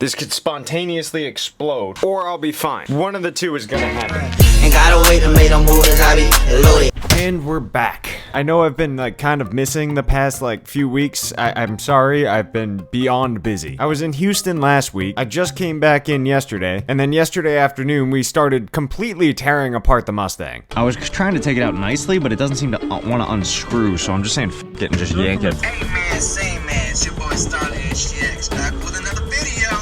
This could spontaneously explode, or I'll be fine. One of the two is gonna happen. Ain't gotta wait to make them move as I be loaded. And we're back. I know I've been kind of missing the past few weeks. I'm sorry, I've been beyond busy. I was in Houston last week. I just came back in yesterday, and then yesterday afternoon we started completely tearing apart the Mustang. I was trying to take it out nicely, but it doesn't seem to want to unscrew, so I'm just saying f it and just yank it. Hey man, same man, it's your boy Starter HGX back with another video.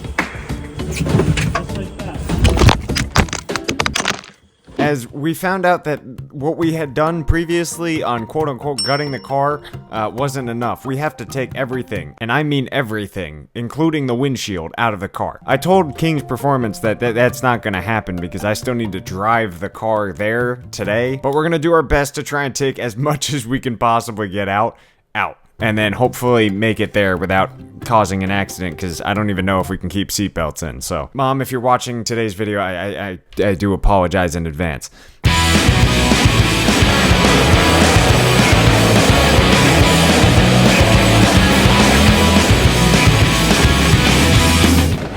As we found out that what we had done previously on quote-unquote gutting the car wasn't enough. We have to take everything, and I mean everything, including the windshield, out of the car. I told King's Performance that that's not gonna happen because I still need to drive the car there today, but we're gonna do our best to try and take as much as we can possibly get out. And then hopefully make it there without causing an accident, because I don't even know if we can keep seatbelts in. So, Mom, if you're watching today's video, I do apologize in advance.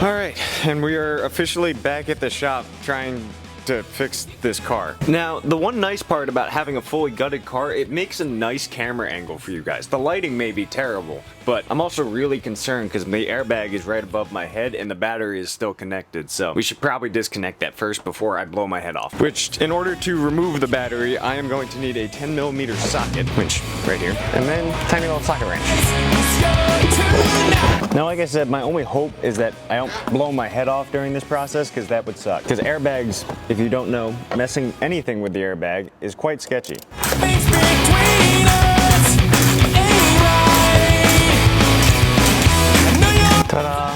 Alright, and we are officially back at the shop trying to fix this car. Now, the one nice part about having a fully gutted car, it makes a nice camera angle for you guys. The lighting may be terrible, but I'm also really concerned because the airbag is right above my head and the battery is still connected, so we should probably disconnect that first before I blow my head off. Which, in order to remove the battery, I am going to need a 10mm socket, which, right here, and then tiny little socket wrench. Now, like I said, my only hope is that I don't blow my head off during this process, because that would suck. Because airbags, if you don't know, messing anything with the airbag is quite sketchy. Ta-da!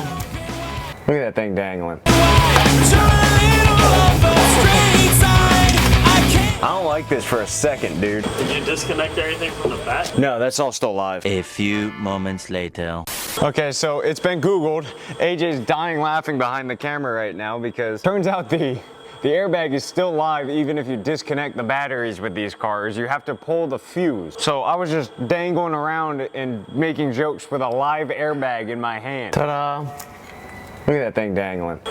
Look at that thing dangling. I don't like this for a second, dude. Did you disconnect everything from the back? No, that's all still live. A few moments later. Okay, so it's been Googled. AJ's dying laughing behind the camera right now because turns out the airbag is still live even if you disconnect the batteries with these cars. You have to pull the fuse. So I was just dangling around and making jokes with a live airbag in my hand. Ta-da! Look at that thing dangling.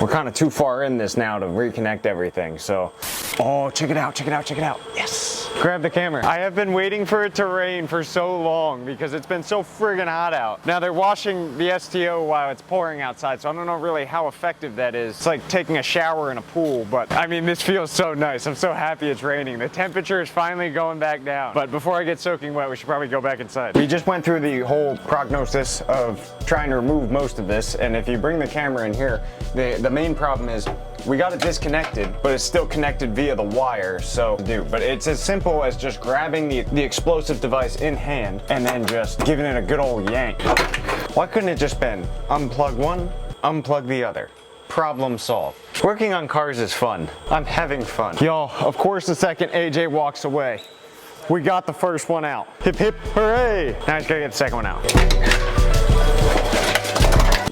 We're kind of too far in this now to reconnect everything, so. Oh, check it out, check it out, check it out. Yes! Grab the camera. I have been waiting for it to rain for so long because it's been so friggin' hot out. Now they're washing the STO while it's pouring outside, so I don't know really how effective that is. It's like taking a shower in a pool, but I mean, this feels so nice. I'm so happy it's raining. The temperature is finally going back down. But before I get soaking wet, we should probably go back inside. We just went through the whole prognosis of trying to remove most of this, and if you bring the camera in here, the main problem is we got it disconnected, but it's still connected via the wire, so but it's as simple as just grabbing the explosive device in hand and then just giving it a good old yank. Why couldn't it just been unplug one, unplug the other? Problem solved. Working on cars is fun. I'm having fun. Y'all, of course the second AJ walks away, we got the first one out. Hip hip hooray! Now he's gotta get the second one out.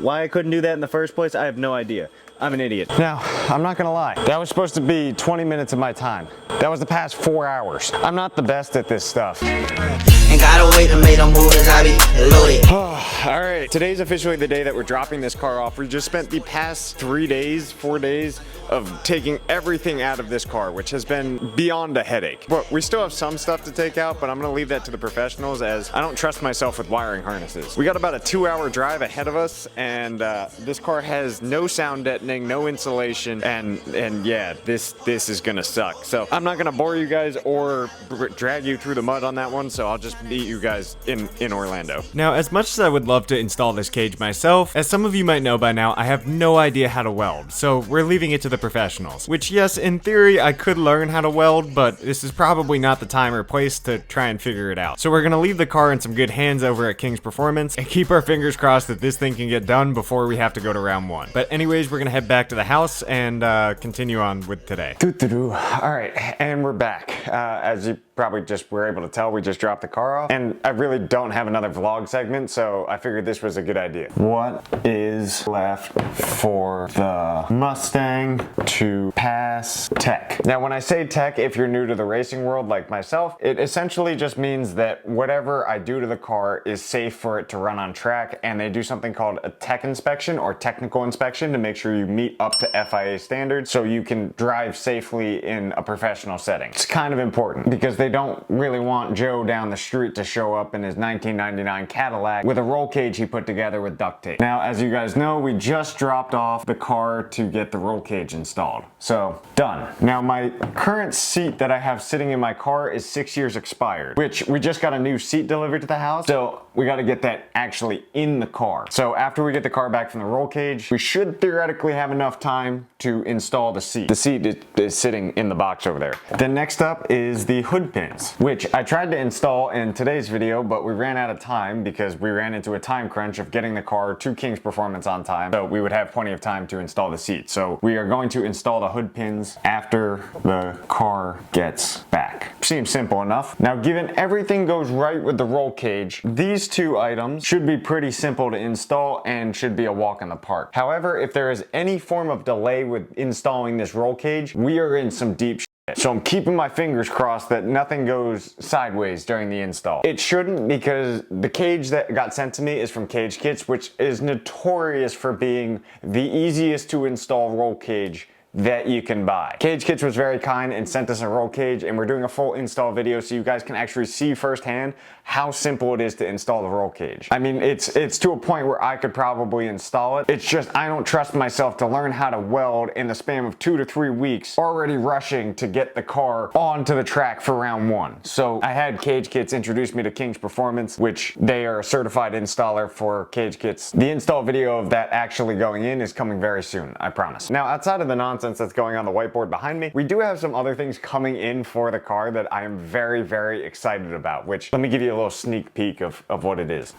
Why I couldn't do that in the first place, I have no idea. I'm an idiot. Now, I'm not gonna lie. That was supposed to be 20 minutes of my time. That was the past 4 hours. I'm not the best at this stuff. Ain't gotta wait to make them move as I be loaded. All right, today's officially the day that we're dropping this car off. We just spent the past 4 days of taking everything out of this car, which has been beyond a headache. But we still have some stuff to take out, but I'm gonna leave that to the professionals as I don't trust myself with wiring harnesses. We got about a 2-hour drive ahead of us, and this car has no sound deadening, no insulation, and yeah, this is gonna suck. So I'm not gonna bore you guys or drag you through the mud on that one, so I'll just meet you guys in Orlando. Now, as much as I would love to install this cage myself, as some of you might know by now, I have no idea how to weld, so we're leaving it to the professionals. Which, yes, in theory, I could learn how to weld, but this is probably not the time or place to try and figure it out. So we're gonna leave the car in some good hands over at King's Performance, and keep our fingers crossed that this thing can get done before we have to go to round 1. But anyways, we're gonna head back to the house and continue on with today. All right, and we're back. As you probably just were able to tell, we just dropped the car car off, and I really don't have another vlog segment, so I figured this was a good idea. What is left for the Mustang to pass tech? Now, when I say tech, if you're new to the racing world like myself, it essentially just means that whatever I do to the car is safe for it to run on track, and they do something called a tech inspection or technical inspection to make sure you meet up to FIA standards so you can drive safely in a professional setting. It's kind of important because they don't really want Joe down the street to show up in his 1999 Cadillac with a roll cage he put together with duct tape. Now, as you guys know, we just dropped off the car to get the roll cage installed. So, done. Now, my current seat that I have sitting in my car is 6 years expired, which we just got a new seat delivered to the house, so we got to get that actually in the car. So after we get the car back from the roll cage, we should theoretically have enough time to install the seat. The seat is sitting in the box over there. Then next up is the hood pins, which I tried to install in today's video, but we ran out of time because we ran into a time crunch of getting the car to King's Performance on time, so we would have plenty of time to install the seat. So we are going to install the hood pins after the car gets back. Seems simple enough. Now, given everything goes right with the roll cage, these two items should be pretty simple to install and should be a walk in the park. However, if there is any form of delay with installing this roll cage, we are in some deep shit. So I'm keeping my fingers crossed that nothing goes sideways during the install. It shouldn't, because the cage that got sent to me is from Cage Kits, which is notorious for being the easiest to install roll cage that you can buy. Cage Kits was very kind and sent us a roll cage, and we're doing a full install video so you guys can actually see firsthand how simple it is to install the roll cage. I mean, it's to a point where I could probably install it. It's just I don't trust myself to learn how to weld in the span of 2 to 3 weeks, already rushing to get the car onto the track for round 1. So I had Cage Kits introduce me to King's Performance, which they are a certified installer for Cage Kits. The install video of that actually going in is coming very soon, I promise. Now, outside of the nonsense that's going on the whiteboard behind me, we do have some other things coming in for the car that I am very, very excited about, which let me give you a little sneak peek of what it is.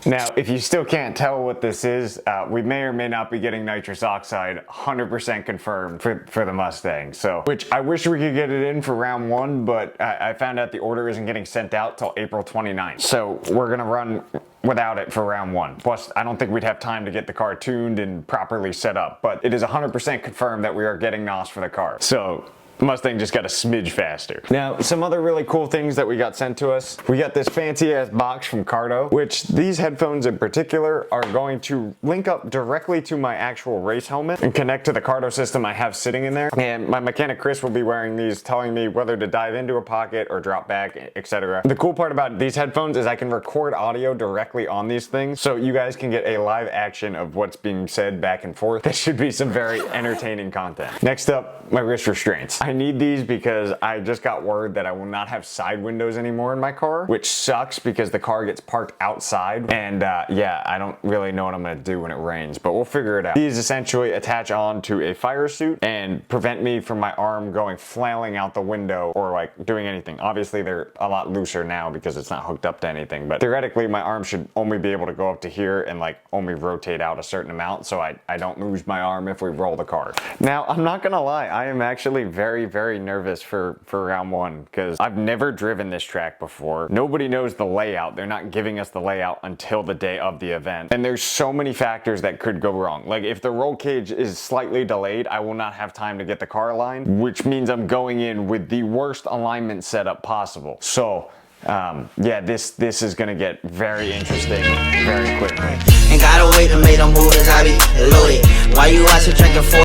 Now, if you still can't tell what this is, we may or may not be getting nitrous oxide 100% confirmed for the Mustang. So, which I wish we could get it in for round 1, but I found out the order isn't getting sent out till April 29th. So we're gonna run without it for round 1. Plus, I don't think we'd have time to get the car tuned and properly set up, but it is 100% confirmed that we are getting NOS for the car. So Mustang just got a smidge faster. Now, some other really cool things that we got sent to us. We got this fancy ass box from Cardo, which these headphones in particular are going to link up directly to my actual race helmet and connect to the Cardo system I have sitting in there. And my mechanic Chris will be wearing these, telling me whether to dive into a pocket or drop back, etc. The cool part about these headphones is I can record audio directly on these things, so you guys can get a live action of what's being said back and forth. This should be some very entertaining content. Next up, my wrist restraints. I need these because I just got word that I will not have side windows anymore in my car, which sucks because the car gets parked outside, and yeah, I don't really know what I'm gonna do when it rains, but we'll figure it out. These essentially attach on to a fire suit and prevent me from my arm going flailing out the window or like doing anything. Obviously they're a lot looser now because it's not hooked up to anything, but theoretically my arm should only be able to go up to here and like only rotate out a certain amount so I don't lose my arm if we roll the car. Now, I'm not gonna lie, I am actually very nervous for round 1 because I've never driven this track before. Nobody knows the layout. They're not giving us the layout until the day of the event. And there's so many factors that could go wrong. Like if the roll cage is slightly delayed, I will not have time to get the car aligned, which means I'm going in with the worst alignment setup possible. So yeah, this is gonna get very interesting very quickly. Ain't gotta wait to make them moves, I be loaded. Why you out here drinking for